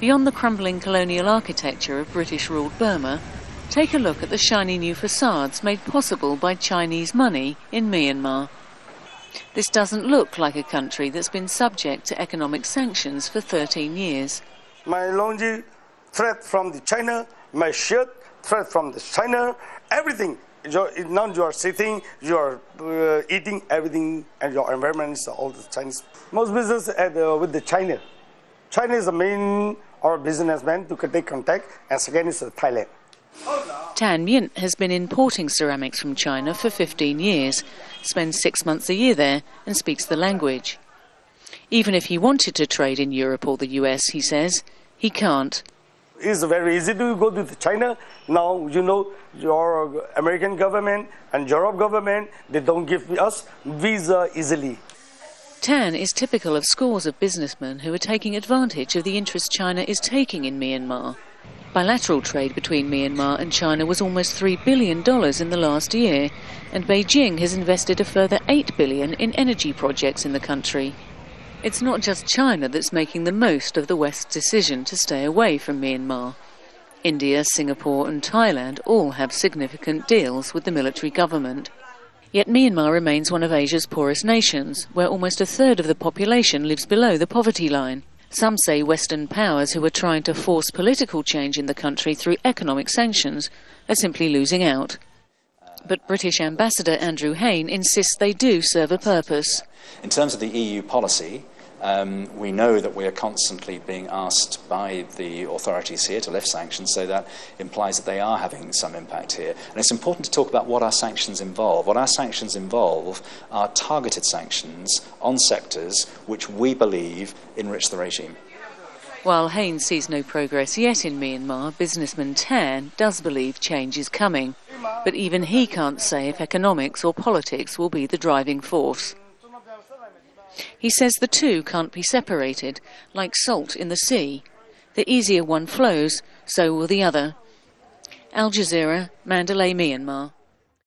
Beyond the crumbling colonial architecture of British-ruled Burma, take a look at the shiny new facades made possible by Chinese money in Myanmar. This doesn't look like a country that's been subject to economic sanctions for 13 years. My longi threat from the China, my shirt threat from the China, everything. Now you are sitting, you are eating everything, and your environment is all the Chinese. Most business with the China. China is the main our businessman to take contact, and second is Thailand. Tan Myint has been importing ceramics from China for 15 years, spends 6 months a year there and speaks the language. Even if he wanted to trade in Europe or the US, he says, he can't. It's very easy to go to China. Now, you know, your American government and Europe government, they don't give us visa easily. Tan is typical of scores of businessmen who are taking advantage of the interest China is taking in Myanmar. Bilateral trade between Myanmar and China was almost $3 billion in the last year, and Beijing has invested a further $8 billion in energy projects in the country. It's not just China that's making the most of the West's decision to stay away from Myanmar. India, Singapore and Thailand all have significant deals with the military government. Yet Myanmar remains one of Asia's poorest nations, where almost a third of the population lives below the poverty line. Some say Western powers who are trying to force political change in the country through economic sanctions are simply losing out. But British Ambassador Andrew Hayne insists they do serve a purpose. In terms of the EU policy, we know that we are constantly being asked by the authorities here to lift sanctions, so that implies that they are having some impact here. And it's important to talk about what our sanctions involve. What our sanctions involve are targeted sanctions on sectors which we believe enrich the regime. While Hayne sees no progress yet in Myanmar, businessman Tan does believe change is coming. But even he can't say if economics or politics will be the driving force. He says the two can't be separated, like salt in the sea. The easier one flows, so will the other. Al Jazeera, Mandalay, Myanmar.